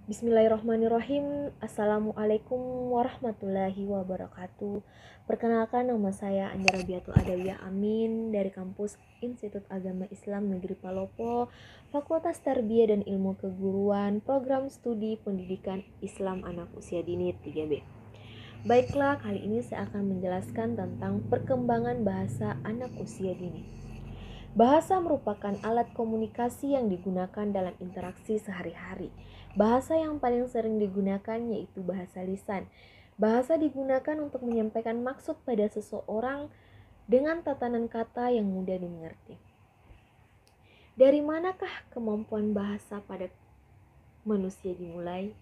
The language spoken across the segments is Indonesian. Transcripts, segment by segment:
Bismillahirrahmanirrahim. Assalamualaikum warahmatullahi wabarakatuh. Perkenalkan, nama saya Andi Rabiatul Adawiyah Amin dari kampus Institut Agama Islam Negeri Palopo, Fakultas Tarbiyah dan Ilmu Keguruan, Program Studi Pendidikan Islam Anak Usia Dini 3B. Baiklah, kali ini saya akan menjelaskan tentang perkembangan bahasa anak usia dini. Bahasa merupakan alat komunikasi yang digunakan dalam interaksi sehari-hari. Bahasa yang paling sering digunakan yaitu bahasa lisan. Bahasa digunakan untuk menyampaikan maksud pada seseorang dengan tatanan kata yang mudah dimengerti. Dari manakah kemampuan bahasa pada manusia dimulai?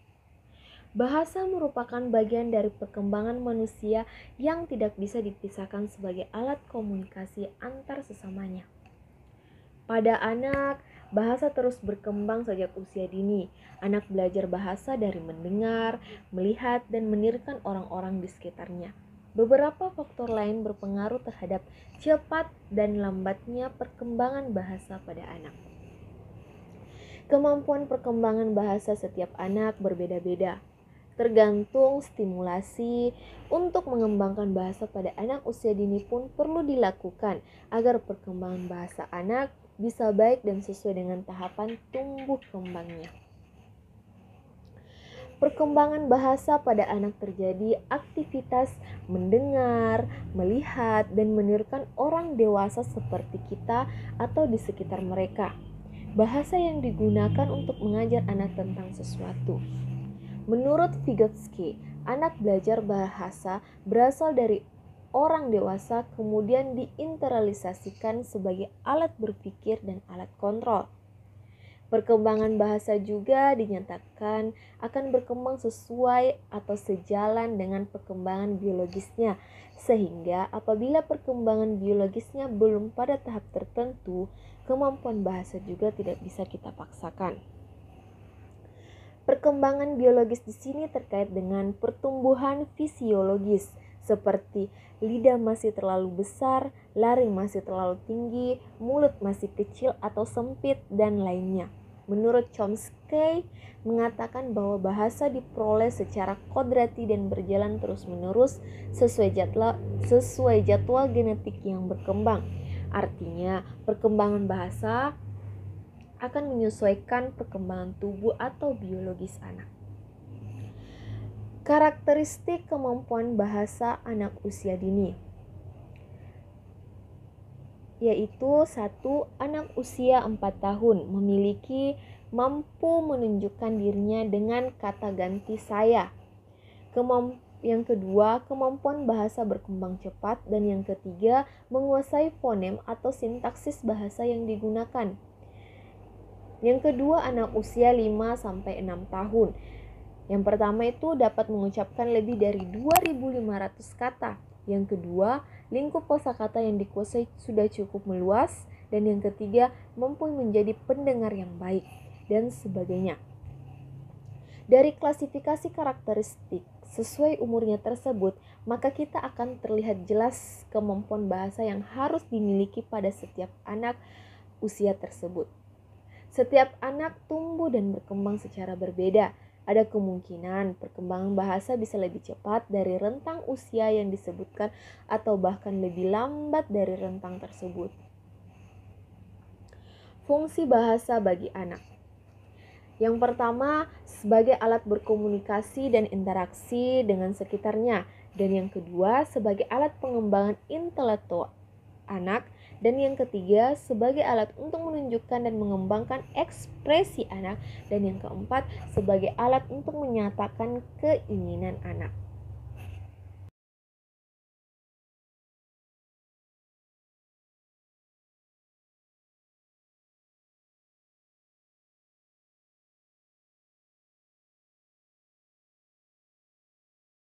Bahasa merupakan bagian dari perkembangan manusia yang tidak bisa dipisahkan sebagai alat komunikasi antar sesamanya. Pada anak, bahasa terus berkembang sejak usia dini. Anak belajar bahasa dari mendengar, melihat, dan menirukan orang-orang di sekitarnya. Beberapa faktor lain berpengaruh terhadap cepat dan lambatnya perkembangan bahasa pada anak. Kemampuan perkembangan bahasa setiap anak berbeda-beda. Tergantung stimulasi untuk mengembangkan bahasa pada anak usia dini pun perlu dilakukan agar perkembangan bahasa anak bisa baik dan sesuai dengan tahapan tumbuh kembangnya. Perkembangan bahasa pada anak terjadi aktivitas mendengar, melihat, dan menirukan orang dewasa seperti kita atau di sekitar mereka. Bahasa yang digunakan untuk mengajar anak tentang sesuatu. Menurut Vygotsky, anak belajar bahasa berasal dari orang dewasa kemudian diinternalisasikan sebagai alat berpikir dan alat kontrol. Perkembangan bahasa juga dinyatakan akan berkembang sesuai atau sejalan dengan perkembangan biologisnya, sehingga apabila perkembangan biologisnya belum pada tahap tertentu, kemampuan bahasa juga tidak bisa kita paksakan. Perkembangan biologis di sini terkait dengan pertumbuhan fisiologis, seperti lidah masih terlalu besar, lari masih terlalu tinggi, mulut masih kecil atau sempit, dan lainnya. Menurut Chomsky mengatakan bahwa bahasa diperoleh secara kodrati dan berjalan terus-menerus sesuai jadwal genetik yang berkembang. Artinya, perkembangan bahasa akan menyesuaikan perkembangan tubuh atau biologis anak. Karakteristik kemampuan bahasa anak usia dini, yaitu 1. Anak usia 4 tahun memiliki mampu menunjukkan dirinya dengan kata ganti saya. Yang kedua, kemampuan bahasa berkembang cepat. Dan yang ketiga, menguasai fonem atau sintaksis bahasa yang digunakan. Yang kedua, anak usia 5-6 tahun. Yang pertama itu dapat mengucapkan lebih dari 2.500 kata. Yang kedua, lingkup kosakata yang dikuasai sudah cukup meluas. Dan yang ketiga, mampu menjadi pendengar yang baik, dan sebagainya. Dari klasifikasi karakteristik sesuai umurnya tersebut, maka kita akan terlihat jelas kemampuan bahasa yang harus dimiliki pada setiap anak usia tersebut. Setiap anak tumbuh dan berkembang secara berbeda. Ada kemungkinan perkembangan bahasa bisa lebih cepat dari rentang usia yang disebutkan atau bahkan lebih lambat dari rentang tersebut. Fungsi bahasa bagi anak. Yang pertama, sebagai alat berkomunikasi dan interaksi dengan sekitarnya. Dan yang kedua, sebagai alat pengembangan intelektual anak. Dan yang ketiga, sebagai alat untuk menunjukkan dan mengembangkan ekspresi anak. Dan yang keempat, sebagai alat untuk menyatakan keinginan anak.